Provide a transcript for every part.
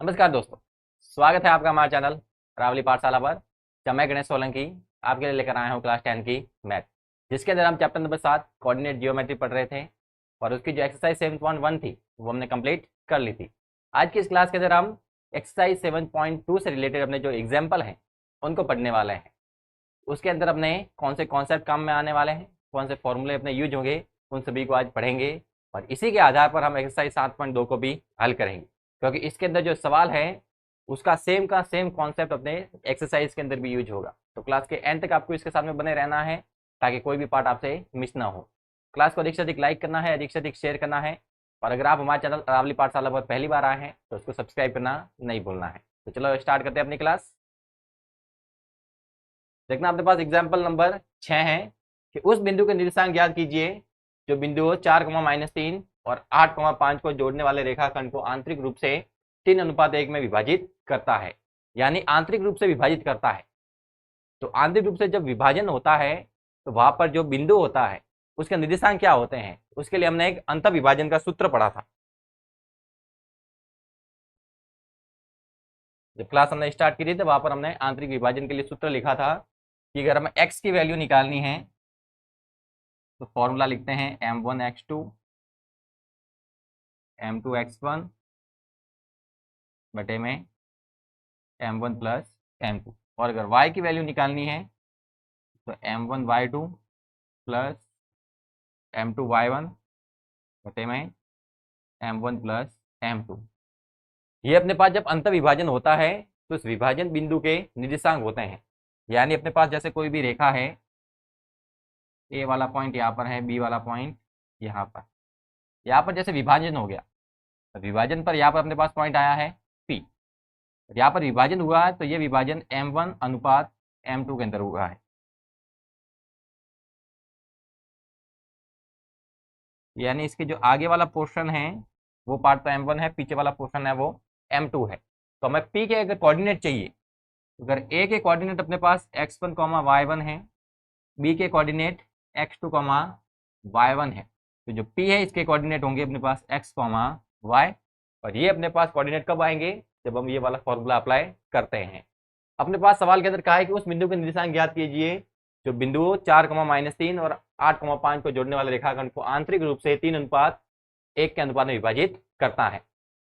नमस्कार दोस्तों, स्वागत है आपका हमारे चैनल रावली पाठशाला पर। जब मैं गणेश सोलंकी आपके लिए लेकर आया हूँ क्लास 10 की मैथ, जिसके अंदर हम चैप्टर नंबर 7 कोऑर्डिनेट जियोमेट्री पढ़ रहे थे और उसकी जो एक्सरसाइज 7.1 थी वो हमने कंप्लीट कर ली थी। आज की इस क्लास के अंदर हम एक्सरसाइज 7.2 से रिलेटेड अपने जो एग्जाम्पल हैं उनको पढ़ने वाले हैं। उसके अंदर अपने कौन से कॉन्सेप्ट काम में आने वाले हैं, कौन से फॉर्मूले अपने यूज होंगे, उन सभी को आज पढ़ेंगे और इसी के आधार पर हम एक्सरसाइज 7.2 को भी हल करेंगे, क्योंकि इसके अंदर जो सवाल है उसका सेम का सेम कॉन्सेप्ट अपने एक्सरसाइज के अंदर भी यूज होगा। तो क्लास के एंड तक आपको इसके सामने बने रहना है ताकि कोई भी पार्ट आपसे मिस ना हो। क्लास को अधिक से अधिक लाइक करना है, अधिक से अधिक शेयर करना है और अगर आप हमारे चैनल रावली पाठशाला पर पहली बार आए हैं तो उसको सब्सक्राइब करना नहीं भूलना है। तो चलो स्टार्ट करते हैं अपनी क्लास। देखना अपने पास एग्जाम्पल नंबर 6 है कि उस बिंदु के निर्देशांक ज्ञात कीजिए जो बिंदु 4, और 8, 5 को जोड़ने वाले रेखाखंड को आंतरिक रूप से 3:1 में विभाजित करता है। यानी आंतरिक रूप से विभाजित करता है। तो आंतरिक रूप से जब विभाजन होता है तो वहां पर जो बिंदु होता है उसके निर्देशांक क्या होते हैं, उसके लिए हमने एक अंतर विभाजन का सूत्र पढ़ा था। जब क्लास हमने स्टार्ट की थी तो वहां पर हमने आंतरिक विभाजन के लिए सूत्र लिखा था कि अगर हमें x की वैल्यू निकालनी है तो फॉर्मूला लिखते हैं m1x2 m2x1 बटे में m1 प्लस m2, और अगर y की वैल्यू निकालनी है तो m1y2 प्लस m2y1 बटे में m1 प्लस m2। ये अपने पास जब अंतर विभाजन होता है तो इस विभाजन बिंदु के निर्देशांक होते हैं। यानी अपने पास जैसे कोई भी रेखा है, ए वाला पॉइंट यहाँ पर है, बी वाला पॉइंट यहाँ पर जैसे विभाजन हो गया तो विभाजन पर यहाँ पर अपने पास पॉइंट आया है पी, यहाँ पर विभाजन हुआ है तो ये विभाजन m1 अनुपात m2 के अंदर हुआ है। यानी इसके जो आगे वाला पोर्शन है वो पार्ट तो m1 है, पीछे वाला पोर्शन है वो m2 है। तो हमें p के अगर कोऑर्डिनेट चाहिए तो अगर a के कोऑर्डिनेट अपने पास x1, y1 है, b के कोऑर्डिनेट x2, y1 है, तो जो p है इसके कोऑर्डिनेट होंगे अपने पास x, y, और ये अपने पास कोऑर्डिनेट कब आएंगे जब हम ये वाला फॉर्मूला अप्लाई करते हैं। अपने पास सवाल के अंदर कहा है कि उस बिंदु के निर्देशांक ज्ञात कीजिए जो बिंदु 4, 3 और 8, 5 को जोड़ने वाले रेखाखंड को आंतरिक रूप से 3:1 के अनुपात में विभाजित करता है।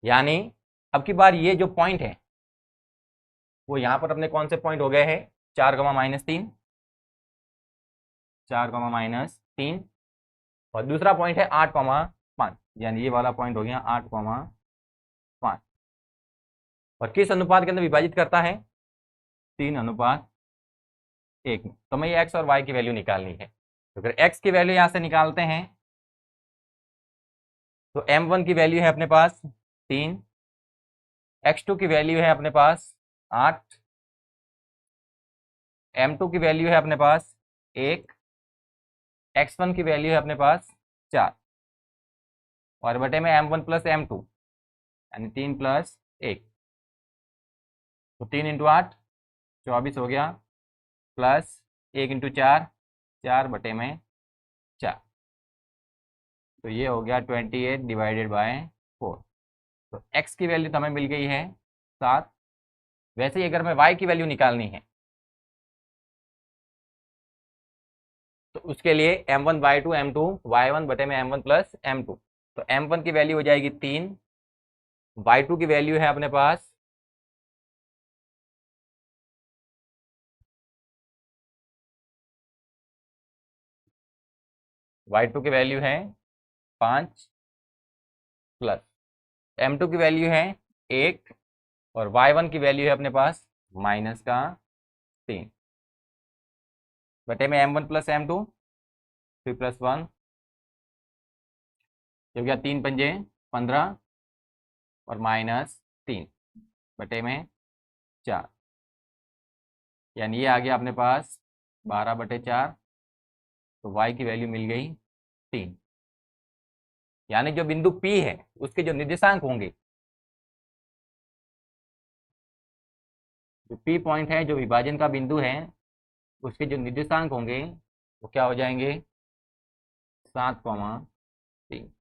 यानी अब की बार ये जो पॉइंट है वो यहाँ पर अपने कौन से पॉइंट हो गए हैं, 4, 3 और दूसरा पॉइंट है 8, 5, यानी ये वाला पॉइंट हो गया 8, 5 और किस अनुपात के अंदर विभाजित करता है, 3:1 में। तो हमें ये x और y की वैल्यू निकालनी है। तो अगर x की वैल्यू यहाँ से निकालते हैं तो m1 की वैल्यू है अपने पास 3, x2 की वैल्यू है अपने पास 8, m2 की वैल्यू है अपने पास 1, x1 की वैल्यू है अपने पास 4 और बटे में m1 प्लस m2 यानी 3 प्लस 1, तो 3 × 8 24 हो गया, प्लस 1 × 4 4 बटे में 4, तो ये हो गया 28/4। तो x की वैल्यू तो हमें मिल गई है 7। वैसे ही अगर हमें y की वैल्यू निकालनी है तो उसके लिए m1/2 m2 y1 बटे में m1 प्लस m2, तो m1 की वैल्यू हो जाएगी 3, y2 की वैल्यू है अपने पास y2 की वैल्यू है 5 प्लस m2 की वैल्यू है 1 और y1 की वैल्यू है अपने पास -3 बटे में m1 प्लस m2 3 + 1 हो गया 3 पंजे 15 और -3 बटे में 4, यानी ये आ गया अपने पास 12/4। तो y की वैल्यू मिल गई 3। यानी जो बिंदु P है उसके जो निर्देशांक होंगे, जो P पॉइंट है जो विभाजन का बिंदु है उसके जो निर्देशांक होंगे वो क्या हो जाएंगे, 7, 3।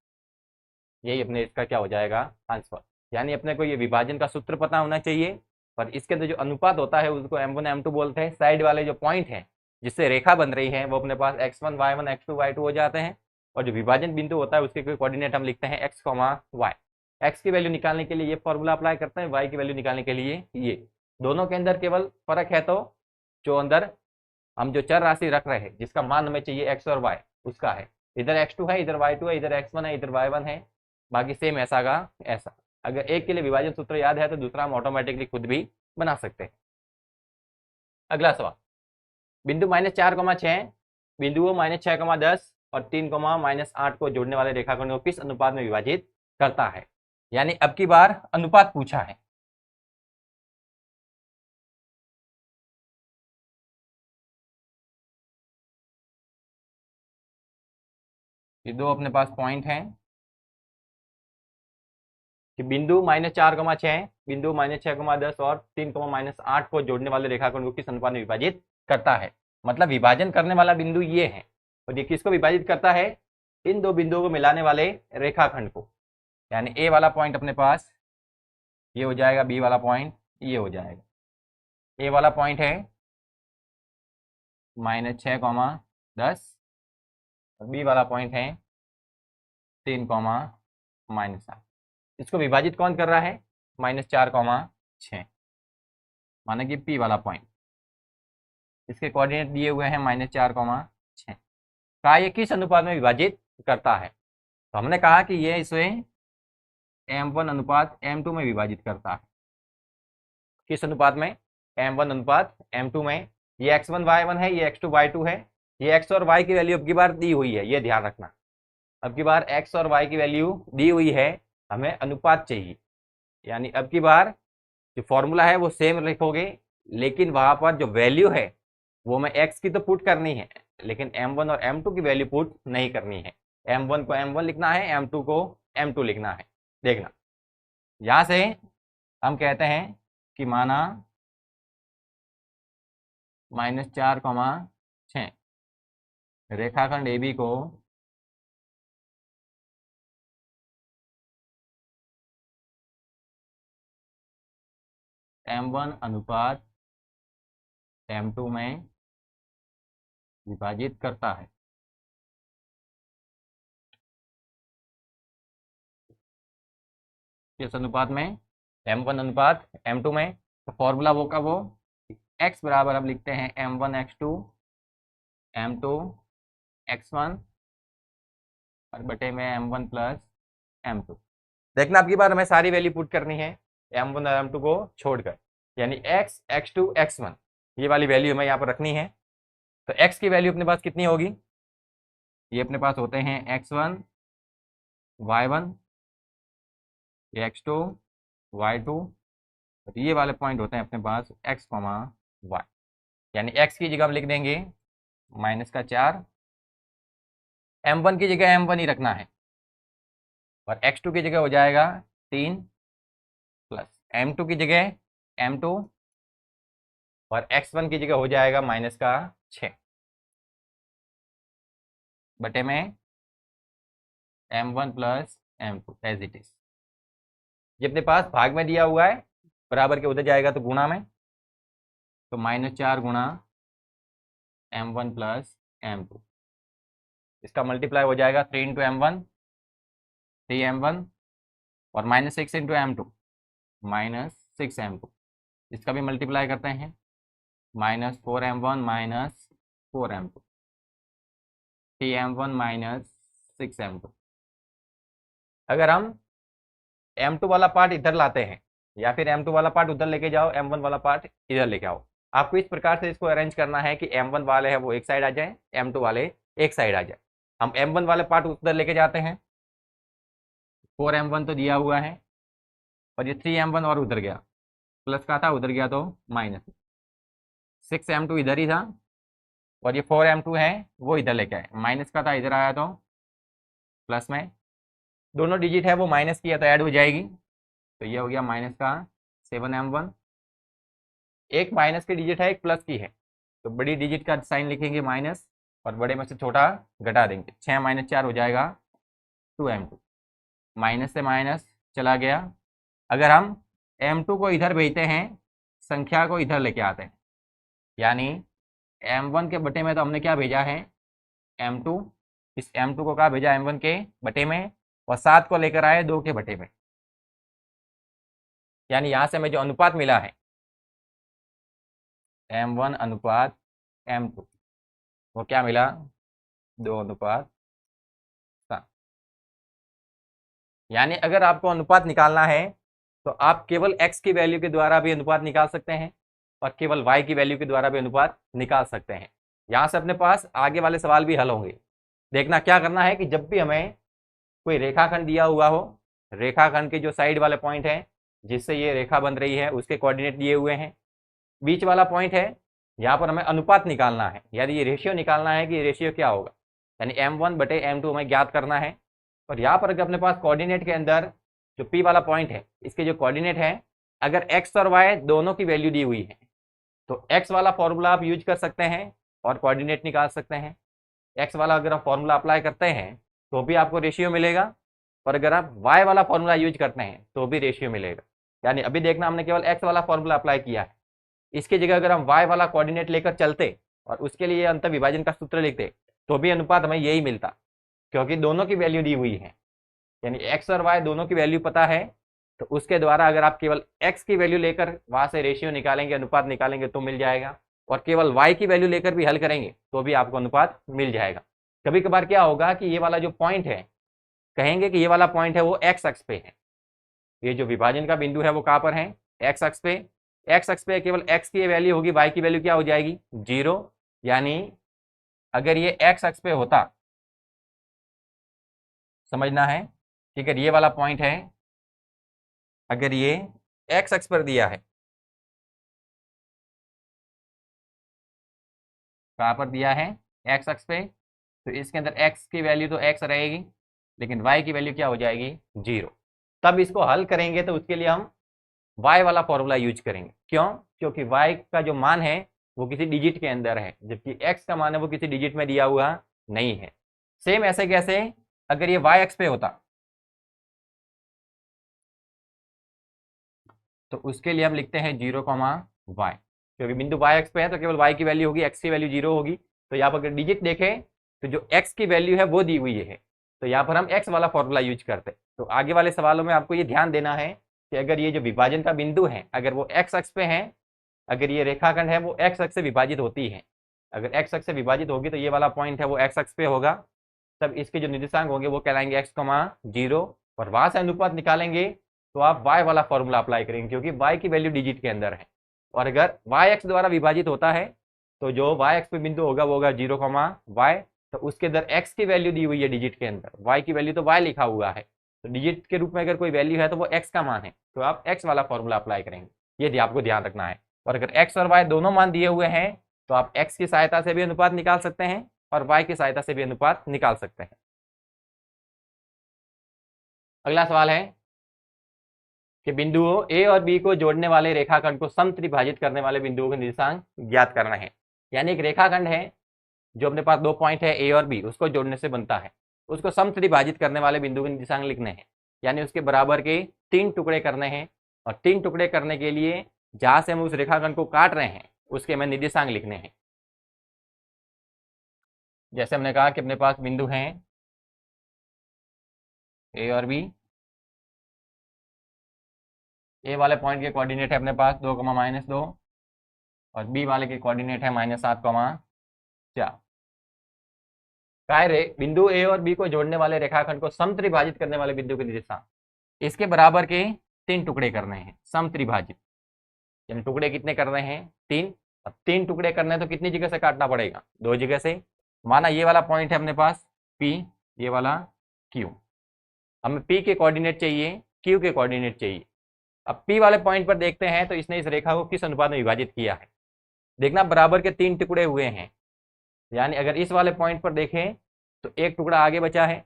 यही अपने इसका क्या हो जाएगा आंसर। यानी अपने को ये विभाजन का सूत्र पता होना चाहिए। पर इसके अंदर जो अनुपात होता है उसको m1 m2 बोलते हैं। साइड वाले जो पॉइंट हैं जिससे रेखा बन रही है वो अपने पास x1 y1 x2 y2 हो जाते हैं। और जो विभाजन बिंदु होता है उसके कोऑर्डिनेट हम लिखते हैं x, y। x की वैल्यू निकालने के लिए ये फॉर्मूला अप्लाई करते हैं, y की वैल्यू निकालने के लिए ये। दोनों के अंदर केवल फर्क है तो जो अंदर हम जो चर राशि रख रहे हैं जिसका मान हमें चाहिए x और y उसका है। इधर x2 है, इधर y2 है, इधर x1 है, इधर y1 है, बाकी सेम ऐसा का ऐसा। अगर एक के लिए विभाजन सूत्र याद है तो दूसरा हम ऑटोमेटिकली खुद भी बना सकते हैं। अगला सवाल, बिंदु -4,6 बिंदुओं -6,10 और 3,-8 को जोड़ने वाले रेखाखंड को किस अनुपात में विभाजित करता है? यानी अब की बार अनुपात पूछा है। ये दो अपने पास पॉइंट हैं कि बिंदु -4,6 बिंदु -6,10 और 3,-8 को जोड़ने वाले रेखाखंड को किस अनुपात में विभाजित करता है। मतलब विभाजन करने वाला बिंदु ये है और ये किसको विभाजित करता है? इन दो बिंदुओं को मिलाने वाले रेखाखंड को। यानी ए वाला पॉइंट अपने पास ये हो जाएगा, बी वाला पॉइंट ये हो जाएगा। ए वाला पॉइंट है -6,10 और बी वाला पॉइंट है 3,-8। इसको विभाजित कौन कर रहा है? -4,6 माना कि पी वाला पॉइंट। इसके कोऑर्डिनेट दिए हुए हैं -4,6। कहा ये किस अनुपात में विभाजित करता है? तो हमने कहा कि ये इसे m1 अनुपात m2 में विभाजित करता है। किस अनुपात में? m1 अनुपात m2 में। ये x1 y1 है, ये x2 y2 है। ये x और y की वैल्यू अब की बार दी हुई है, ये ध्यान रखना। अब की बार x और y की वैल्यू दी हुई है, हमें अनुपात चाहिए। यानी अब की बार जो फॉर्मूला है वो सेम लिखोगे, लेकिन वहां पर जो वैल्यू है वो हमें x की तो पुट करनी है, लेकिन m1 और m2 की वैल्यू पुट नहीं करनी है। m1 को m1 लिखना है, m2 को m2 लिखना है। देखना, यहां से हम कहते हैं कि माना -4,6 रेखाखंड AB को m1 अनुपात m2 में विभाजित करता है। किस अनुपात में? m1 अनुपात m2 में। तो फॉर्मूला वो का वो x बराबर अब लिखते हैं m1 x2 m2 x1 और बटे में m1 प्लस m2। देखना अब की बार हमें सारी वैल्यू पुट करनी है m1 और m2 को छोड़कर, यानी x x2 x1 ये वाली वैल्यू हमें यहाँ पर रखनी है। तो x की वैल्यू अपने पास कितनी होगी? ये अपने पास होते हैं x1 y1, ये x2 y2 और ये वाले पॉइंट होते हैं अपने पास x, y। यानी x की जगह हम लिख देंगे -4, m1 की जगह m1 ही रखना है और x2 की जगह हो जाएगा 3 प्लस m2 की जगह m2 और x1 की जगह हो जाएगा -6 बटे में m1 plus m2 as it is. ये अपने पास भाग में दिया हुआ है, बराबर के उधर जाएगा तो गुणा में, तो -4 गुणा m1 प्लस m2। इसका मल्टीप्लाई हो जाएगा 3 इंटू m1 3m1 और -6 इंटू m2 -6m2। इसका भी मल्टीप्लाई करते हैं -4m1 -4m2 3m1 -6m2। अगर हम m2 वाला पार्ट इधर लाते हैं या फिर m2 वाला पार्ट उधर लेके जाओ, m1 वाला पार्ट इधर लेके आओ, आपको इस प्रकार से इसको अरेंज करना है कि m1 वाले हैं वो एक साइड आ जाए, m2 वाले एक साइड आ जाए। हम m1 वाले पार्ट उधर लेके जाते हैं, 4m1 तो दिया हुआ है और ये 3m1 और उधर गया, प्लस का था उधर गया तो माइनस, 6m2 इधर ही था और ये 4m2 है वो इधर लेके आए, माइनस का था इधर आया तो प्लस में, दोनों डिजिट है वो माइनस की है तो ऐड हो जाएगी, तो ये हो गया माइनस का 7m1। एक माइनस की डिजिट है एक प्लस की है, तो बड़ी डिजिट का साइन लिखेंगे माइनस और बड़े में से छोटा घटा देंगे, 6 - 4 हो जाएगा 2m2। माइनस से माइनस चला गया, अगर हम m2 को इधर भेजते हैं, संख्या को इधर लेके आते हैं, यानी m1 के बटे में तो हमने क्या भेजा है m2, इस m2 को क्या भेजा m1 के बटे में, और 7 को लेकर आए 2 के बटे में, यानी यहां से हमें जो अनुपात मिला है m1 अनुपात m2, वो क्या मिला 2:7। यानी अगर आपको अनुपात निकालना है तो आप केवल x की वैल्यू के द्वारा भी अनुपात निकाल सकते हैं और केवल y की वैल्यू के द्वारा भी अनुपात निकाल सकते हैं। यहाँ से अपने पास आगे वाले सवाल भी हल होंगे। देखना क्या करना है कि जब भी हमें कोई रेखाखंड दिया हुआ हो, रेखाखंड के जो साइड वाले पॉइंट हैं जिससे ये रेखा बन रही है उसके कोऑर्डिनेट दिए हुए हैं, बीच वाला पॉइंट है, यहाँ पर हमें अनुपात निकालना है, यानी ये रेशियो निकालना है कि रेशियो क्या होगा, यानी m1 बटे m2 हमें ज्ञात करना है। और यहाँ पर अगर अपने पास कोऑर्डिनेट के अंदर जो p वाला पॉइंट है इसके जो कोऑर्डिनेट है, अगर x और y दोनों की वैल्यू दी हुई है तो x वाला फॉर्मूला आप यूज कर सकते हैं और कोऑर्डिनेट निकाल सकते हैं। x वाला अगर आप फॉर्मूला अप्लाई करते हैं तो भी आपको रेशियो मिलेगा, और अगर आप y वाला फॉर्मूला यूज करते हैं तो भी रेशियो मिलेगा। यानी अभी देखना हमने केवल x वाला फॉर्मूला अप्लाई किया है, इसकी जगह अगर हम y वाला कोऑर्डिनेट लेकर चलते और उसके लिए अंतर विभाजन का सूत्र लिखते तो भी अनुपात हमें यही मिलता, क्योंकि दोनों की वैल्यू दी हुई है, यानी x और y दोनों की वैल्यू पता है, तो उसके द्वारा अगर आप केवल x की वैल्यू लेकर वहां से रेशियो निकालेंगे, अनुपात निकालेंगे तो मिल जाएगा, और केवल y की वैल्यू लेकर भी हल करेंगे तो भी आपको अनुपात मिल जाएगा। कभी कभार क्या होगा कि ये वाला जो पॉइंट है, कहेंगे कि ये वाला पॉइंट है वो x अक्ष पे है, ये जो विभाजन का बिंदु है वो कहाँ पर है x अक्ष पे, x अक्ष पे केवल x की वैल्यू होगी, y की वैल्यू क्या हो जाएगी 0। यानी अगर ये x अक्ष पे होता, समझना है कि अगर ये वाला पॉइंट है, अगर ये x अक्ष पर दिया है, कहाँ पर दिया है x अक्ष पे, तो इसके अंदर x की वैल्यू तो x रहेगी, लेकिन y की वैल्यू क्या हो जाएगी 0। तब इसको हल करेंगे तो उसके लिए हम y वाला फॉर्मूला यूज करेंगे। क्यों? क्योंकि y का जो मान है वो किसी डिजिट के अंदर है, जबकि x का मान है वो किसी डिजिट में दिया हुआ नहीं है। सेम ऐसे कैसे, अगर ये y अक्ष पे होता तो उसके लिए हम लिखते हैं 0,y, क्योंकि बिंदु y अक्ष पे है तो केवल y की वैल्यू होगी, x की वैल्यू 0 होगी। तो यहाँ पर अगर डिजिट देखें तो जो x की वैल्यू है वो दी हुई है, तो यहाँ पर हम x वाला फॉर्मूला यूज करते हैं। तो आगे वाले सवालों में आपको ये ध्यान देना है कि अगर ये जो विभाजन का बिंदु है अगर वो x अक्ष पे है, अगर ये रेखाखंड है वो x अक्ष से विभाजित होती है, अगर x अक्ष से विभाजित होगी तो ये वाला पॉइंट है वो x अक्ष पे होगा, तब इसके जो निर्देशांक होंगे वो कहलाएंगे x,0, और वहां से अनुपात निकालेंगे तो आप y वाला फॉर्मूला अप्लाई करेंगे, क्योंकि y की वैल्यू डिजिट के अंदर है, और अगर y अक्ष द्वारा विभाजित होता है तो जो y अक्ष पे बिंदु होगा वो होगा 0,y, तो उसके अंदर x की वैल्यू दी हुई है डिजिट के अंदर, y की वैल्यू तो y लिखा हुआ है, तो डिजिट के रूप में अगर कोई वैल्यू है तो वो x का मान है, तो आप x वाला फॉर्मूला अप्लाई करेंगे। ये आपको ध्यान रखना है। और अगर x और y दोनों मान दिए हुए हैं तो आप x की सहायता से भी अनुपात निकाल सकते हैं और y की सहायता से भी अनुपात निकाल सकते हैं। अगला सवाल है कि बिंदुओं ए और बी को जोड़ने वाले रेखाखंड को समत्रिभाजित करने वाले बिंदुओं के निर्देशांक ज्ञात करना है। यानी एक रेखाखंड है जो अपने पास 2 पॉइंट है ए और बी, उसको जोड़ने से बनता है, उसको समत्रिभाजित करने वाले बिंदु के निर्देशांक लिखने हैं, यानी उसके बराबर के 3 टुकड़े करने हैं, और 3 टुकड़े करने के लिए जहां से हम उस रेखाखंड को काट रहे हैं उसके हमें निर्देशांक लिखने हैं। जैसे हमने कहा कि अपने पास बिंदु हैं ए और बी, ए वाले पॉइंट के कोऑर्डिनेट है अपने पास 2,-2, और बी वाले के कोऑर्डिनेट है -7,4। बिंदु ए और बी को जोड़ने वाले रेखाखंड को समत्रिभाजित करने वाले बिंदु के निर्देशांक, इसके बराबर के 3 टुकड़े करने हैं समत्रिभाजित, यानी टुकड़े कितने कर रहे हैं 3। अब 3 टुकड़े करने हैं तो कितनी जगह से काटना पड़ेगा 2 जगह से। माना ये वाला पॉइंट है अपने पास P, ये वाला Q, हमें P के कोऑर्डिनेट चाहिए, Q के कोऑर्डिनेट चाहिए। अब P वाले पॉइंट पर देखते हैं तो इसने इस रेखा को किस अनुपात में विभाजित किया है। देखना बराबर के 3 टुकड़े हुए हैं, यानी अगर इस वाले पॉइंट पर देखें तो एक टुकड़ा आगे बचा है,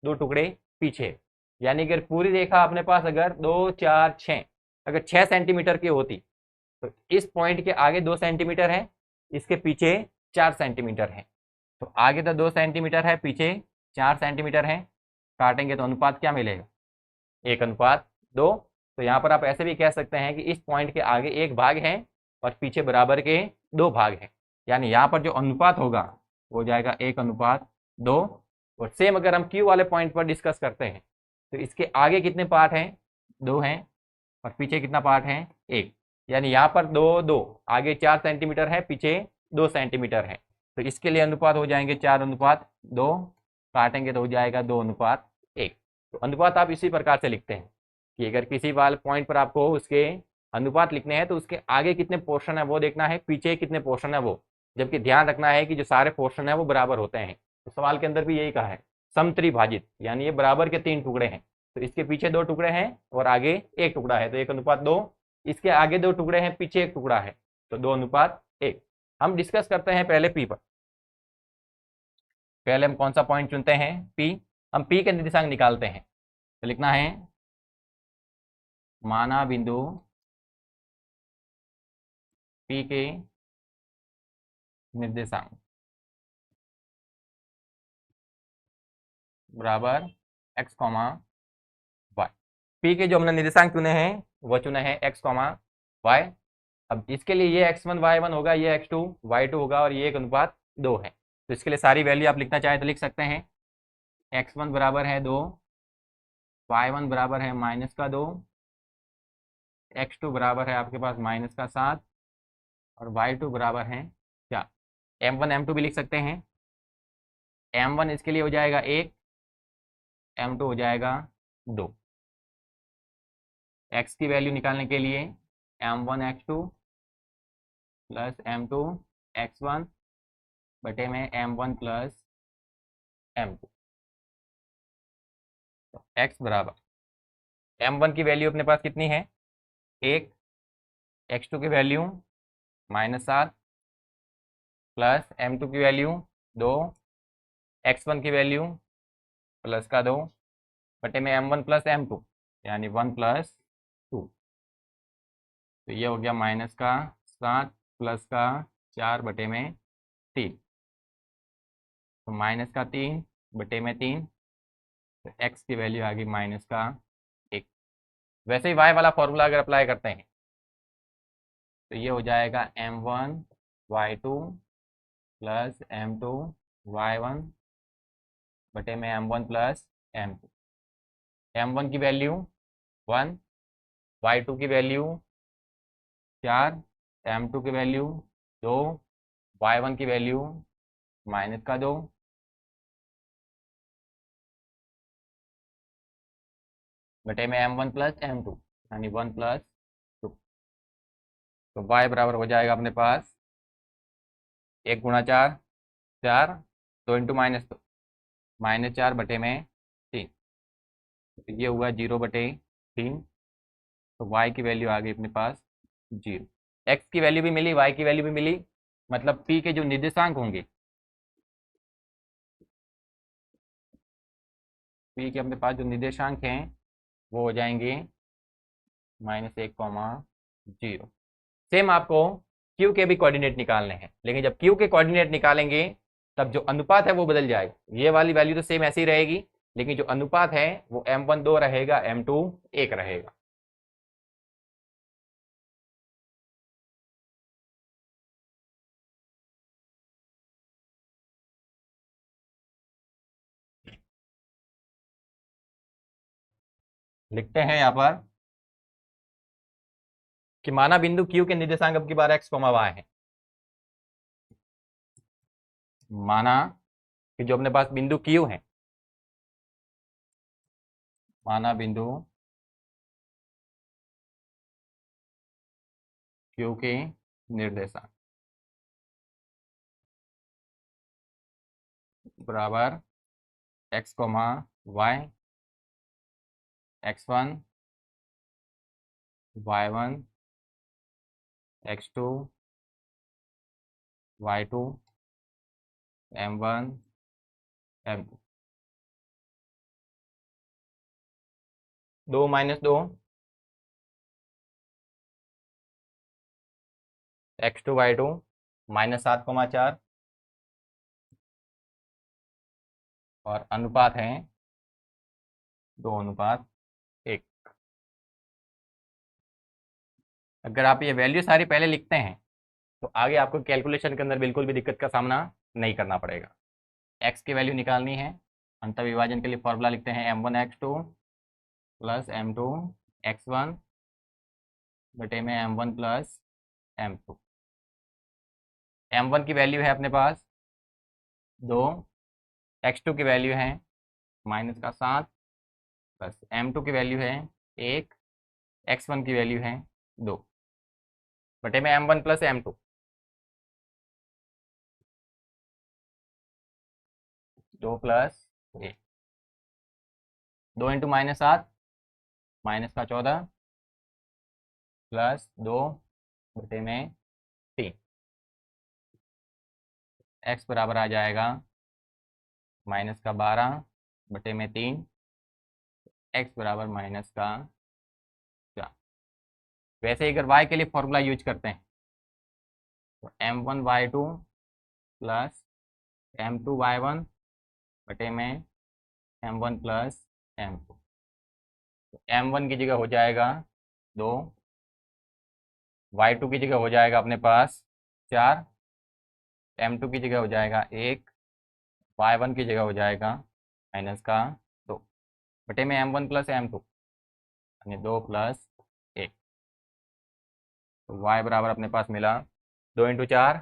2 टुकड़े पीछे, यानी अगर पूरी रेखा अपने पास अगर 2, 4, 6 अगर 6 सेंटीमीटर की होती तो इस पॉइंट के आगे 2 सेंटीमीटर है, इसके पीछे 4 सेंटीमीटर है, तो आगे तो 2 सेंटीमीटर है, पीछे 4 सेंटीमीटर है, काटेंगे तो अनुपात क्या मिलेगा 1:2। तो यहाँ पर आप ऐसे भी कह सकते हैं कि इस पॉइंट के आगे एक भाग है और पीछे बराबर के दो भाग हैं, यानी यहाँ पर जो अनुपात होगा वो हो जाएगा 1:2। और सेम अगर हम क्यू वाले पॉइंट पर डिस्कस करते हैं तो इसके आगे कितने पार्ट हैं, 2 हैं, और पीछे कितना पार्ट है, 1। यानी यहाँ पर 2:2, आगे 4 सेंटीमीटर है, पीछे 2 सेंटीमीटर है, तो इसके लिए अनुपात हो जाएंगे 4:2, काटेंगे तो हो जाएगा 2:1। तो अनुपात आप इसी प्रकार से लिखते हैं कि अगर किसी वाले पॉइंट पर आपको उसके अनुपात लिखने हैं तो उसके आगे कितने पोर्शन है वो देखना है, पीछे कितने पोर्शन है वो, जबकि ध्यान रखना है कि जो सारे पोर्शन है वो बराबर होते हैं। तो सवाल के अंदर भी यही कहा है, समत्रिभाजित, यानी ये बराबर के 3 टुकड़े हैं, तो इसके पीछे 2 टुकड़े हैं और आगे 1 टुकड़ा है, तो 1:2। इसके आगे 2 टुकड़े हैं, पीछे 1 टुकड़ा है, तो 2:1। हम डिस्कस करते हैं पहले पी पर। पहले हम कौन सा पॉइंट चुनते हैं, पी। हम पी के निर्देशांक निकालते हैं, तो लिखना है माना बिंदु पी के निर्देशांक बराबर x, y। पी के जो हमने निर्देशांक चुने हैं वो चुने हैं x, y। अब इसके लिए ये x1 y1 होगा, ये x2 y2 होगा, और ये 1:2 है। तो इसके लिए सारी वैल्यू आप लिखना चाहें तो लिख सकते हैं। x1 बराबर है 2, y1 बराबर है -2, x2 बराबर है आपके पास -7, और y2 बराबर है क्या, m1 m2 भी लिख सकते हैं। m1 इसके लिए हो जाएगा 1, m2 हो जाएगा 2। x की वैल्यू निकालने के लिए m1 x2 plus m2 x1 बटे में m1 प्लस m2। तो x बराबर m1 की वैल्यू अपने पास कितनी है, 1, x2 की वैल्यू -7 प्लस m2 की वैल्यू 2, x1 की वैल्यू +2 बटे में m1 प्लस m2 यानी 1 + 2। तो ये हो गया -7 +4 बटे में 3, तो -3 बटे में 3, तो x की वैल्यू आ गई -1। वैसे ही y वाला फॉर्मूला अगर अप्लाई करते हैं तो ये हो जाएगा m1 y2 plus m2 y1 बटे में m1 प्लस m2। m1 की वैल्यू 1, y2 की वैल्यू 4, m2 की वैल्यू 2, y1 की वैल्यू -2, बटे में m1 प्लस m2 यानी 1 + 2। तो y बराबर हो जाएगा अपने पास 1 × 4 4, 2 × -2 -4 बटे में 3, तो ये हुआ 0/3। तो y की वैल्यू आ गई अपने पास 0। x की वैल्यू भी मिली, y की वैल्यू भी मिली, मतलब p के जो निर्देशांक होंगे, p के अपने पास जो निर्देशांक हैं वो हो जाएंगे -1, 0। सेम आपको q के भी कोऑर्डिनेट निकालने हैं, लेकिन जब q के कोऑर्डिनेट निकालेंगे तब जो अनुपात है वो बदल जाएगा। ये वाली वैल्यू तो सेम ऐसी रहेगी, लेकिन जो अनुपात है वो m1 2 रहेगा, m2 1 रहेगा। लिखते हैं यहाँ पर कि माना बिंदु Q के निर्देशांक अब की बार x, y है। माना कि जो अपने पास बिंदु Q है, माना बिंदु Q के निर्देशांक बराबर x, y, x1 y1 x2 y2 m1 m2। 2 - 2 x2 y2 -7, 4, और अनुपात है 2:1। अगर आप ये वैल्यू सारी पहले लिखते हैं तो आगे आपको कैलकुलेशन के अंदर बिल्कुल भी दिक्कत का सामना नहीं करना पड़ेगा। एक्स की वैल्यू निकालनी है, अंतर विभाजन के लिए फॉर्मूला लिखते हैं m1x2 प्लस m2x1 बटे में m1 प्लस m2। m1 की वैल्यू है अपने पास 2, x2 की वैल्यू है -7 प्लस m2 की वैल्यू है 1, x1 की वैल्यू है 2 बटे में m1 plus m2। 2 plus 1, 2 into -7 -14 plus 2 बटे में 3। x बराबर आ जाएगा -12 बटे में 3, x बराबर -4। वैसे ही अगर y के लिए फॉर्मूला यूज करते हैं तो m1y2 प्लस m2y1 बटे में m1 प्लस m2। तो m1 की जगह हो जाएगा 2, y2 की जगह हो जाएगा अपने पास 4, m2 की जगह हो जाएगा 1, y1 की जगह हो जाएगा -2 बटे में m1 प्लस m2 यानी 2 प्लस 1। तो y बराबर अपने पास मिला 2 इंटू 4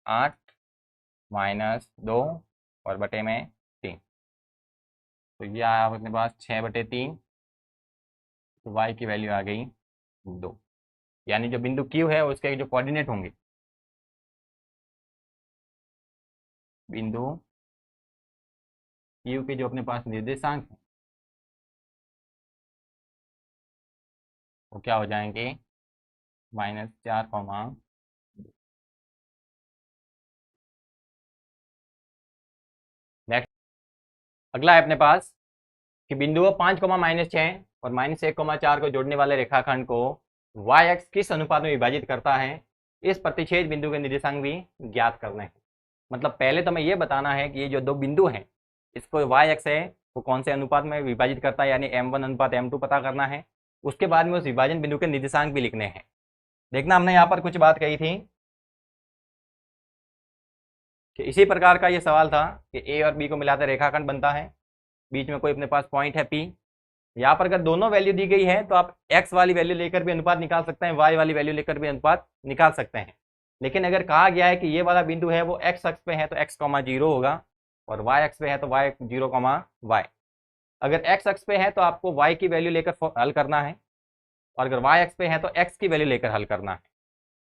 8 -2 और बटे में 3। तो ये आया अपने पास 6 बटे 3। तो y की वैल्यू आ गई 2, यानी जो बिंदु Q है उसके जो कोऑर्डिनेट होंगे, बिंदु Q के जो अपने पास निर्देशांक हैं वो क्या हो जाएंगे -4, नेक्स्ट अगला है अपने पास कि बिंदुओं 5, -6 और -1, 4 को जोड़ने वाले रेखाखंड को y अक्ष किस अनुपात में विभाजित करता है, इस प्रतिच्छेद बिंदु के निर्देशांक भी ज्ञात करने हैं। मतलब पहले तो हमें ये बताना है कि ये जो दो बिंदु हैं इसको y अक्ष है वो कौन से अनुपात में विभाजित करता है, यानी m1 अनुपात m2 पता करना है। उसके बाद में उस विभाजन बिंदु के निर्देशांक भी लिखने हैं। देखना हमने यहाँ पर कुछ बात कही थी कि इसी प्रकार का ये सवाल था कि ए और बी को मिलाकर रेखाखंड बनता है, बीच में कोई अपने पास पॉइंट है P। यहाँ पर अगर दोनों वैल्यू दी गई है तो आप x वाली वैल्यू लेकर भी अनुपात निकाल सकते हैं, y वाली वैल्यू लेकर भी अनुपात निकाल सकते हैं। लेकिन अगर कहा गया है कि ये वाला बिंदु है वो x अक्ष पे है तो x, 0 होगा और y अक्ष पे है तो y 0, y। अगर x अक्ष पे है तो आपको y की वैल्यू लेकर हल करना है और अगर y अक्ष पे है तो x की वैल्यू लेकर हल करना है,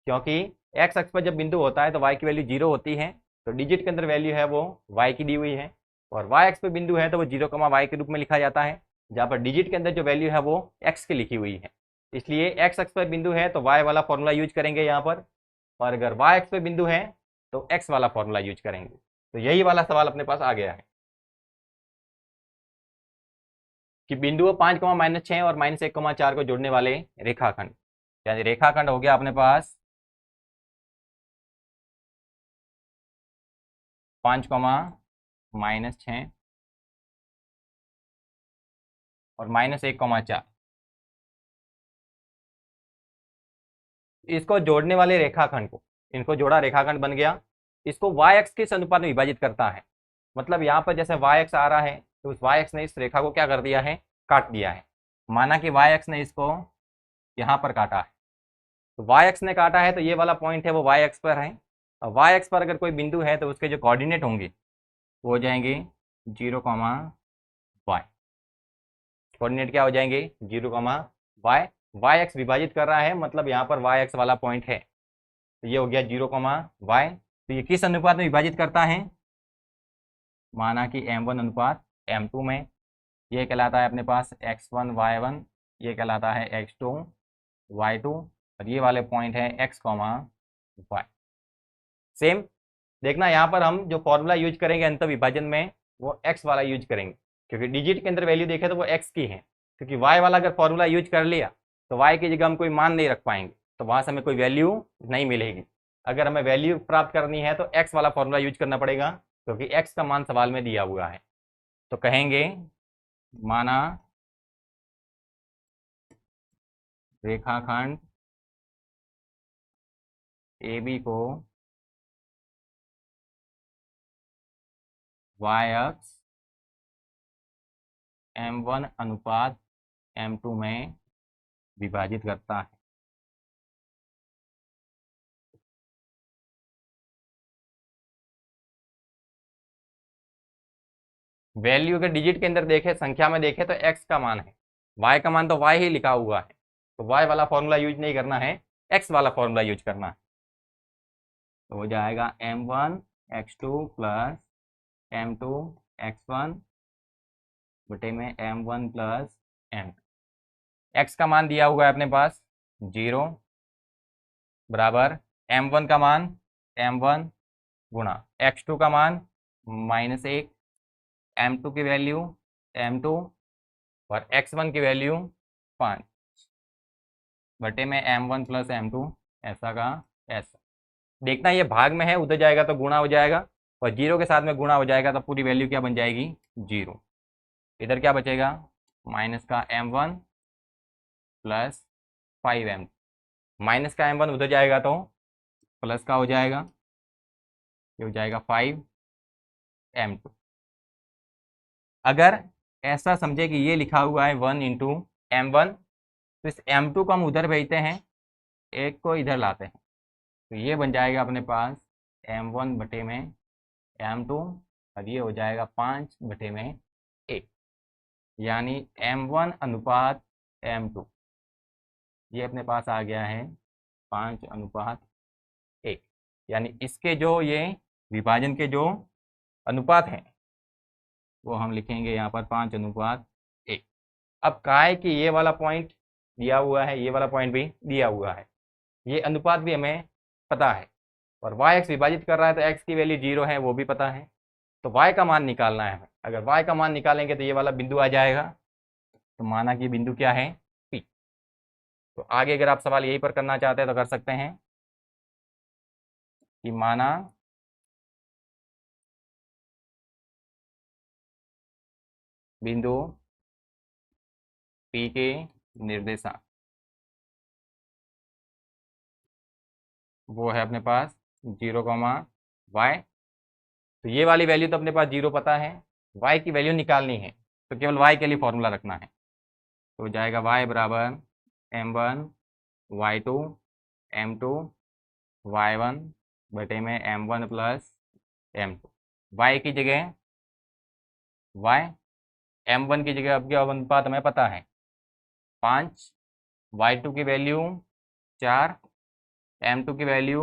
क्योंकि x अक्ष पर जब बिंदु होता है तो y की वैल्यू 0 होती है, तो डिजिट के अंदर वैल्यू है वो y की दी हुई है, और y अक्ष पे बिंदु है तो वो 0, y के रूप में लिखा जाता है, जहाँ पर डिजिट के अंदर जो वैल्यू है वो x की लिखी हुई है। इसलिए x अक्ष पर बिंदु है तो y वाला फॉर्मूला यूज करेंगे यहाँ पर, और अगर y अक्ष पे बिंदु है तो x वाला फॉर्मूला यूज करेंगे। तो यही वाला सवाल अपने पास आ गया है कि बिंदुओं 5, -6 और -1, 4 को जोड़ने वाले रेखाखंड, यानी रेखाखंड हो गया अपने पास 5, -6 और -1, 4। इसको जोड़ने वाले रेखाखंड को, इनको जोड़ा रेखाखंड बन गया। इसको y अक्ष किस अनुपात में विभाजित करता है, मतलब यहाँ पर जैसे y अक्ष आ रहा है तो उस y अक्ष ने इस रेखा को क्या कर दिया है, काट दिया है। माना कि y अक्ष ने इसको यहाँ पर काटा है, तो y अक्ष ने काटा है तो ये वाला पॉइंट है वो y अक्ष पर है, और y अक्ष पर अगर कोई बिंदु है तो उसके जो कोऑर्डिनेट होंगे वो हो जाएंगे 0, y। कोऑर्डिनेट क्या हो जाएंगे 0, y। y अक्ष विभाजित कर रहा है मतलब यहाँ पर y अक्ष वाला पॉइंट है, तो ये हो गया 0, y। तो ये किस अनुपात में विभाजित करता है, माना कि m1 अनुपात m2 में, ये कहलाता है अपने पास x1 y1, ये कहलाता है x2 y2, और ये वाले पॉइंट है x, y। सेम देखना यहाँ पर हम जो फॉर्मूला यूज करेंगे अंतर विभाजन में वो x वाला यूज करेंगे, क्योंकि डिजिट के अंदर वैल्यू देखे तो वो x की है, क्योंकि y वाला अगर फॉर्मूला यूज कर लिया तो y की जगह हम कोई मान नहीं रख पाएंगे, तो वहां से हमें कोई वैल्यू नहीं मिलेगी। अगर हमें वैल्यू प्राप्त करनी है तो x वाला फॉर्मूला यूज करना पड़ेगा, क्योंकि x का मान सवाल में दिया हुआ है। तो कहेंगे माना रेखाखंड ए बी को वाई अक्ष M1 अनुपात M2 में विभाजित करता है। वैल्यू अगर डिजिट के अंदर देखे, संख्या में देखे तो x का मान है, y का मान तो y ही लिखा हुआ है, तो y वाला फॉर्मूला यूज नहीं करना है, x वाला फॉर्मूला यूज करना है। तो हो जाएगा M1 x2 plus M2 x1 बटे में M1 प्लस M2। x का मान दिया हुआ है अपने पास 0 बराबर M1 का मान M1 गुणा x2 का मान -1, M2 की वैल्यू M2 और x1 की वैल्यू 5 बटे में M1 प्लस M2 ऐसा का ऐसा। देखना ये भाग में है, उधर जाएगा तो गुणा हो जाएगा और 0 के साथ में गुणा हो जाएगा तो पूरी वैल्यू क्या बन जाएगी 0। इधर क्या बचेगा माइनस का M1 प्लस 5M2, माइनस का M1 उधर जाएगा तो प्लस का हो जाएगा, ये हो जाएगा 5M2। अगर ऐसा समझे कि ये लिखा हुआ है 1 इंटू M1, तो इस M2 को हम उधर भेजते हैं, एक को इधर लाते हैं, तो ये बन जाएगा अपने पास M1 बटे में M2 और ये हो जाएगा 5 बटे में 1, यानी M1 अनुपात M2 ये अपने पास आ गया है 5 अनुपात 1, यानी इसके जो ये विभाजन के जो अनुपात हैं वो हम लिखेंगे यहाँ पर 5 अनुपात 1। अब कहा है कि ये वाला पॉइंट दिया हुआ है, ये वाला पॉइंट भी दिया हुआ है, ये अनुपात भी हमें पता है और y x विभाजित कर रहा है तो x की वैल्यू 0 है वो भी पता है, तो y का मान निकालना है हमें। अगर y का मान निकालेंगे तो ये वाला बिंदु आ जाएगा, तो माना कि बिंदु क्या है P। तो आगे अगर आप सवाल यहीं पर करना चाहते हैं तो कर सकते हैं कि माना बिंदु P के निर्देशांक वो है अपने पास 0, y, तो ये वाली वैल्यू तो अपने पास 0 पता है, y की वैल्यू निकालनी है तो केवल y के लिए फॉर्मूला रखना है, तो जाएगा y बराबर M1 y2 M2 y1 बटे में M1 प्लस M2। y की जगह y, M1 की जगह अब क्या अनुपात हमें पता है 5, y2 की वैल्यू 4, M2 की वैल्यू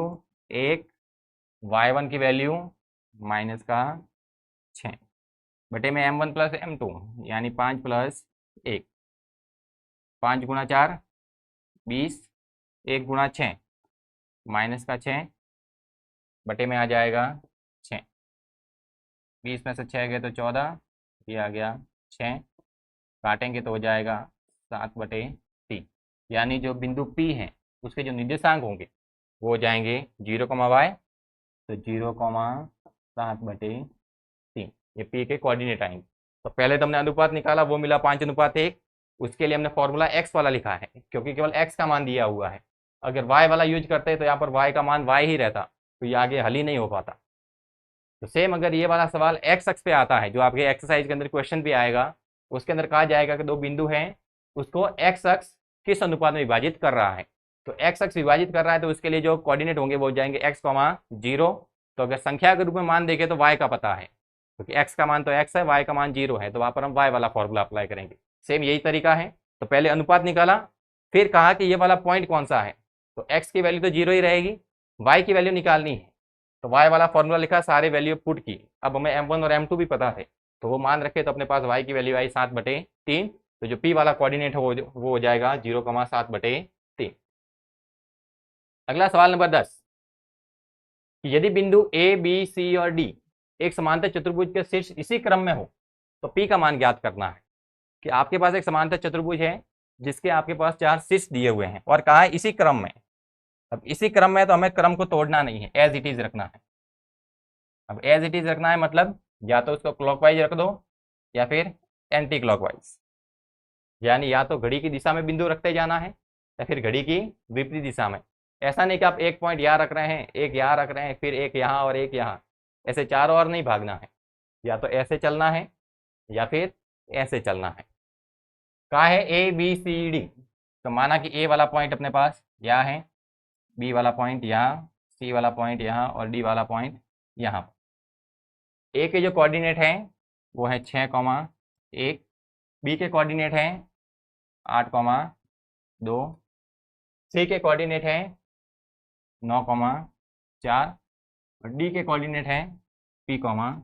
1, y1 की वैल्यू माइनस का 6 बटे में M1 प्लस M2 यानी 5 प्लस 1, 5 गुणा 4 20, 1 गुणा 6 माइनस का 6 बटे में आ जाएगा 6, 20 में से 6 गए तो 14, ये आ गया 6, काटेंगे तो हो जाएगा 7 बटे 3, यानी जो बिंदु P है उसके जो निर्देशांक होंगे वो हो जाएंगे 0, y, तो 0, 7 बटे 3, ये P के कोऑर्डिनेट आएंगे। तो पहले तो हमने अनुपात निकाला वो मिला 5 अनुपात 1, उसके लिए हमने फॉर्मूला x वाला लिखा है क्योंकि केवल x का मान दिया हुआ है। अगर y वाला यूज करते तो यहाँ पर y का मान y ही रहता, तो ये आगे हल ही नहीं हो पाता। तो सेम अगर ये वाला सवाल x अक्ष पे आता है, जो आपके एक्सरसाइज के अंदर क्वेश्चन भी आएगा, उसके अंदर कहा जाएगा कि दो बिंदु हैं, उसको x अक्ष किस अनुपात में विभाजित कर रहा है, तो x अक्ष विभाजित कर रहा है तो उसके लिए जो कोऑर्डिनेट होंगे वो हो जाएंगे x, 0। तो अगर संख्या के रूप में मान देखे तो y का पता है, क्योंकि x का मान तो x है, y का मान 0 है, तो वहाँ पर हम y वाला फॉर्मूला अप्लाई करेंगे। सेम यही तरीका है, तो पहले अनुपात निकाला, फिर कहा कि ये वाला पॉइंट कौन सा है, तो x की वैल्यू तो 0 ही रहेगी, y की वैल्यू निकालनी है, तो y वाला फॉर्मूला लिखा, सारे वैल्यू पुट की। अब हमें M1 और M2 भी पता है तो वो मान रखे, तो अपने पास y की वैल्यू आई 7 बटे 3, तो जो P वाला कोऑर्डिनेट है वो हो जाएगा 0, 7 बटे 3। अगला सवाल नंबर 10, यदि बिंदु A, B, C और D एक समांतर चतुर्भुज के शीर्ष इसी क्रम में हो तो P का मान ज्ञात करना है। कि आपके पास एक समांतर चतुर्भुज है जिसके आपके पास 4 शीर्ष दिए हुए हैं और कहा है इसी क्रम में। अब इसी क्रम में तो हमें क्रम को तोड़ना नहीं है, एज इट इज रखना है। अब एज इट इज रखना है मतलब या तो उसको क्लॉकवाइज रख दो या फिर एंटी क्लॉकवाइज, यानी या तो घड़ी की दिशा में बिंदु रखते जाना है या फिर घड़ी की विपरीत दिशा में। ऐसा नहीं कि आप एक पॉइंट यहाँ रख रहे हैं, एक यहाँ रख रहे हैं, फिर एक यहाँ और एक यहाँ, ऐसे चारों ओर नहीं भागना है, या तो ऐसे चलना है या फिर ऐसे चलना है। कहा है ए बी सी डी, तो माना कि ए वाला पॉइंट अपने पास यहाँ है, बी वाला पॉइंट यहाँ, सी वाला पॉइंट यहाँ और डी वाला पॉइंट यहाँ। ए के जो कोऑर्डिनेट हैं वो है 6,1, बी के कोऑर्डिनेट हैं 8,2, सी के कोऑर्डिनेट हैं 9,4 और डी के कोऑर्डिनेट हैं P,3।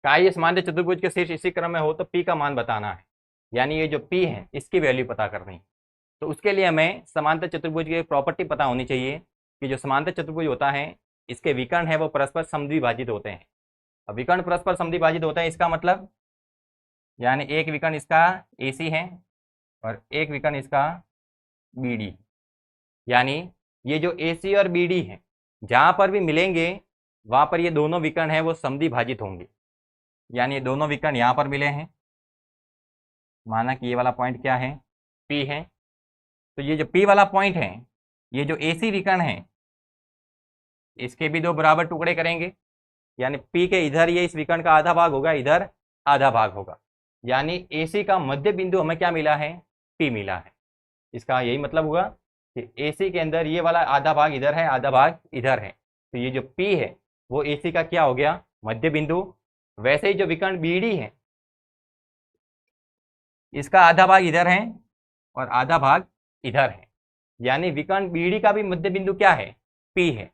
का ये समांतर चतुर्भुज के शीर्ष इसी क्रम में हो तो P का मान बताना है, यानी ये जो P है इसकी वैल्यू पता करनी है। तो उसके लिए हमें समांतर चतुर्भुज की प्रॉपर्टी पता होनी चाहिए कि जो समांतर चतुर्भुज होता है इसके विकर्ण है वो परस्पर समद्विभाजित होते हैं। अब विकर्ण परस्पर समद्विभाजित होते हैं इसका मतलब, यानी एक विकर्ण इसका AC है और एक विकर्ण इसका BD, यानी ये जो AC और BD है जहां पर भी मिलेंगे वहां पर ये दोनों विकर्ण है वो समद्विभाजित होंगे। यानी ये दोनों विकर्ण यहाँ पर मिले हैं, माना कि ये वाला पॉइंट क्या है, P है, तो ये जो P वाला पॉइंट है ये जो AC विकर्ण है इसके भी दो बराबर टुकड़े करेंगे, यानी P के इधर ये इस विकर्ण का आधा भाग होगा, इधर आधा भाग होगा, यानी AC का मध्य बिंदु हमें क्या मिला है, P मिला है। इसका यही मतलब हुआ कि AC के अंदर ये वाला आधा भाग इधर है, आधा भाग इधर है, तो ये जो P है वो AC का क्या हो गया, मध्य बिंदु। वैसे ही जो विकर्ण BD है इसका आधा भाग इधर है और आधा भाग इधर है, यानी विकर्ण BD का भी मध्य बिंदु क्या है, P है।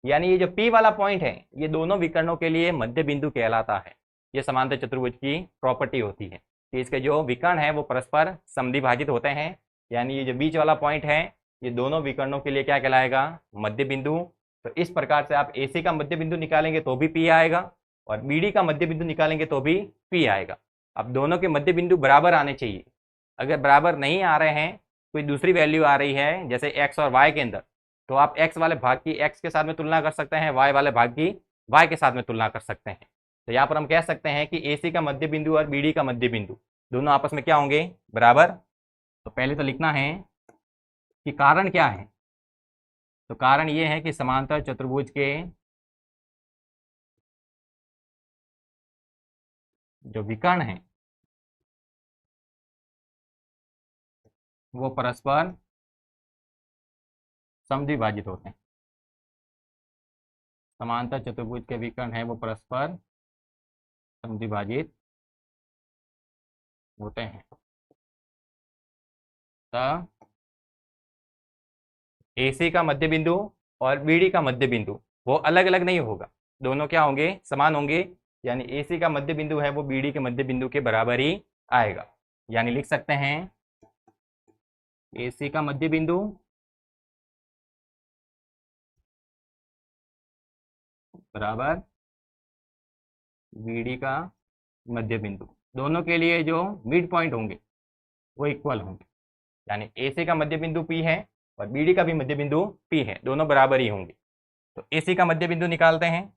यानी ये जो P वाला पॉइंट है ये दोनों विकर्णों के लिए मध्य बिंदु कहलाता है। ये समांतर चतुर्भुज की प्रॉपर्टी होती है कि इसके जो विकर्ण है वो परस्पर समद्विभाजित होते हैं, यानी ये जो बीच वाला पॉइंट है ये दोनों विकर्णों के लिए क्या कहलाएगा, मध्य बिंदु। तो इस प्रकार से आप AC का मध्य बिंदु निकालेंगे तो भी P आएगा और BD का मध्य बिंदु निकालेंगे तो भी P आएगा। अब दोनों के मध्य बिंदु बराबर आने चाहिए, अगर बराबर नहीं आ रहे हैं, कोई दूसरी वैल्यू आ रही है जैसे x और y के अंदर, तो आप x वाले भाग की x के साथ में तुलना कर सकते हैं, y वाले भाग की y के साथ में तुलना कर सकते हैं। तो यहाँ पर हम कह सकते हैं कि AC का मध्य बिंदु और BD का मध्य बिंदु दोनों आपस में क्या होंगे, बराबर। तो पहले तो लिखना है कि कारण क्या है, तो कारण ये है कि समांतर चतुर्भुज के जो विकर्ण हैं वो परस्पर समद्विभाजित होते हैं। समांतर चतुर्भुज के विकर्ण है वो परस्पर समद्विभाजित होते हैं। तो AC का मध्य बिंदु और BD का मध्य बिंदु वो अलग अलग नहीं होगा, दोनों क्या होंगे, समान होंगे, यानी AC का मध्य बिंदु है वो BD के मध्य बिंदु के बराबर ही आएगा। यानी लिख सकते हैं AC का मध्य बिंदु बराबर BD का मध्य बिंदु, दोनों के लिए जो मिड पॉइंट होंगे वो इक्वल होंगे, यानी AC का मध्य बिंदु P है और BD का भी मध्य बिंदु P है, दोनों बराबर ही होंगे। तो AC का मध्य बिंदु निकालते हैं,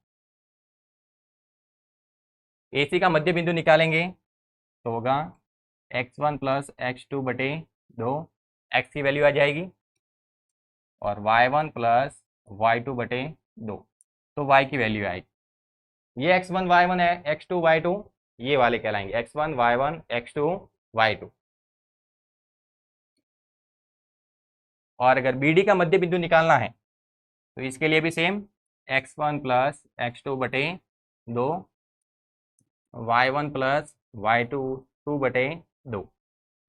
AC का मध्य बिंदु निकालेंगे तो होगा x1 प्लस x2 बटे 2, x की वैल्यू आ जाएगी, और y1 प्लस y2 बटे 2, तो y की वैल्यू आएगी। ये x1 y1 है, x2 y2 ये वाले कहलाएंगे, x1 y1 x2 y2। और अगर BD का मध्य बिंदु निकालना है तो इसके लिए भी सेम, x1 प्लस x2 बटे 2, y1 प्लस y2 2 बटे 2,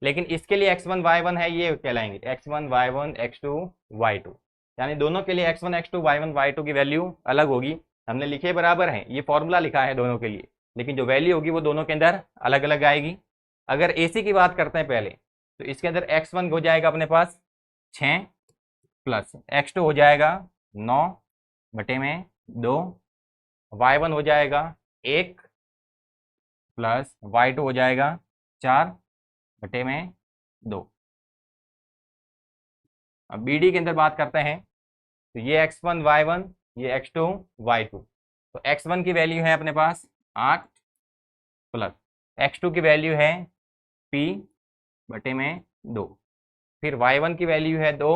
लेकिन इसके लिए x1 y1 है ये कहलाएंगे x1 y1 x2 y2, यानी दोनों के लिए x1 x2 y1 y2 की वैल्यू अलग होगी। हमने लिखे बराबर हैं, ये फॉर्मूला लिखा है दोनों के लिए, लेकिन जो वैल्यू होगी वो दोनों के अंदर अलग अलग आएगी। अगर AC की बात करते हैं पहले, तो इसके अंदर x1 हो जाएगा अपने पास 6 प्लस x2 हो जाएगा 9 बटे में 2, y1 हो जाएगा 1 प्लस y2 हो जाएगा 4 बटे में 2। अब BD के अंदर बात करते हैं तो ये x1 y1 ये x2 y2, तो x1 की वैल्यू है अपने पास 8 प्लस x2 की वैल्यू है P बटे में 2, फिर y1 की वैल्यू है 2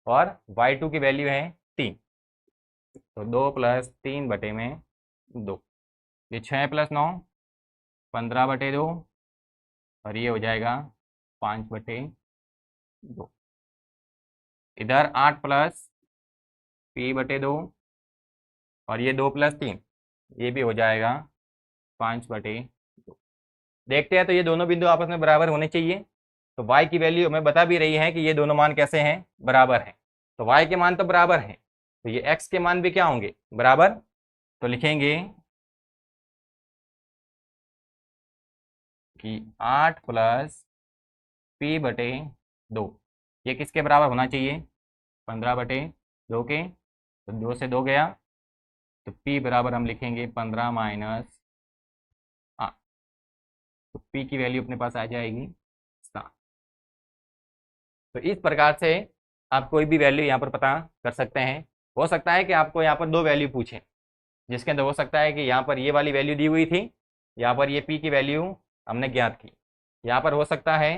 और y2 की वैल्यू है 3। तो 2 + 3 बटे में 2, ये 6 + 9 15/2 और ये हो जाएगा 5/2। इधर 8 + p/2 और ये 2 + 3 ये भी हो जाएगा 5/2। देखते हैं तो ये दोनों बिंदु आपस में बराबर होने चाहिए। तो y की वैल्यू हमें बता भी रही है कि ये दोनों मान कैसे हैं, बराबर हैं। तो y के मान तो बराबर हैं, तो ये x के मान भी क्या होंगे, बराबर। तो लिखेंगे कि 8 + p/2 ये किसके बराबर होना चाहिए, 15/2 के। तो 2 से 2 गया, तो p बराबर हम लिखेंगे 15 - 8। तो p की वैल्यू अपने पास आ जाएगी 7। तो इस प्रकार से आप कोई भी वैल्यू यहाँ पर पता कर सकते हैं। हो सकता है कि आपको यहाँ पर 2 वैल्यू पूछें, जिसके अंदर हो सकता है कि यहाँ पर ये वाली वैल्यू दी हुई थी, यहाँ पर ये p की वैल्यू हमने ज्ञात की। यहाँ पर हो सकता है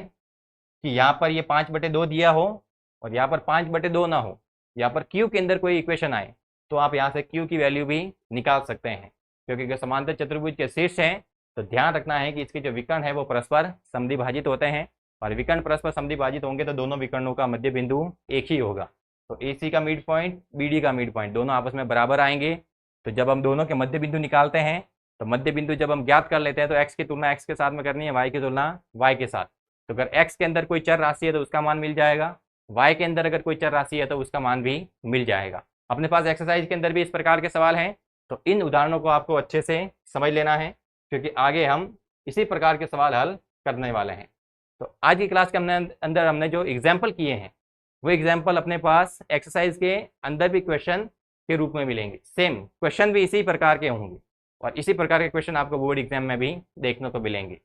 कि यहाँ पर ये 5/2 दिया हो और यहाँ पर 5/2 ना हो, यहाँ पर q के अंदर कोई इक्वेशन आए, तो आप यहाँ से q की वैल्यू भी निकाल सकते हैं। क्योंकि अगर समांतर चतुर्भुज के शीर्ष हैं तो ध्यान रखना है कि इसके जो विकर्ण है वो परस्पर समद्विभाजित होते हैं, और विकर्ण परस्पर समद्विभाजित होंगे तो दोनों विकर्णों का मध्य बिंदु एक ही होगा। तो AC का मिड पॉइंट, BD का मिड पॉइंट दोनों आपस में बराबर आएंगे। तो जब हम दोनों के मध्य बिंदु निकालते हैं, तो मध्य बिंदु जब हम ज्ञात कर लेते हैं तो x की तुलना x के साथ में करनी है, y की तुलना y के साथ। तो अगर x के अंदर कोई चर राशि है तो उसका मान मिल जाएगा, y के अंदर अगर कोई चर राशि है तो उसका मान भी मिल जाएगा। अपने पास एक्सरसाइज के अंदर भी इस प्रकार के सवाल हैं, तो इन उदाहरणों को आपको अच्छे से समझ लेना है, क्योंकि आगे हम इसी प्रकार के सवाल हल करने वाले हैं। तो आज की क्लास के अंदर हमने जो एग्जाम्पल किए हैं वो एग्जाम्पल अपने पास एक्सरसाइज के अंदर भी क्वेश्चन के रूप में मिलेंगे। सेम क्वेश्चन भी इसी प्रकार के होंगे और इसी प्रकार के क्वेश्चन आपको बोर्ड एग्जाम में भी देखने को मिलेंगे।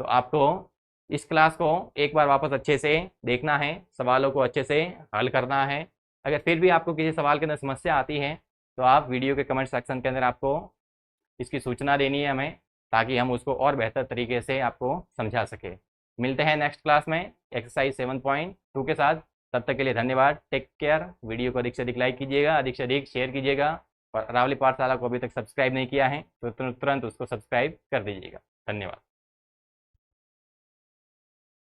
तो आपको इस क्लास को एक बार वापस अच्छे से देखना है, सवालों को अच्छे से हल करना है। अगर फिर भी आपको किसी सवाल के अंदर समस्या आती है तो आप वीडियो के कमेंट सेक्शन के अंदर आपको इसकी सूचना देनी है हमें, ताकि हम उसको और बेहतर तरीके से आपको समझा सके। मिलते हैं नेक्स्ट क्लास में एक्सरसाइज 7.2 के साथ। तब तक के लिए धन्यवाद, टेक केयर। वीडियो को अधिक से अधिक लाइक कीजिएगा, अधिक से अधिक शेयर कीजिएगा, और अरावली पाठशाला को अभी तक सब्सक्राइब नहीं किया है तो तुरंत उसको सब्सक्राइब कर दीजिएगा। धन्यवाद।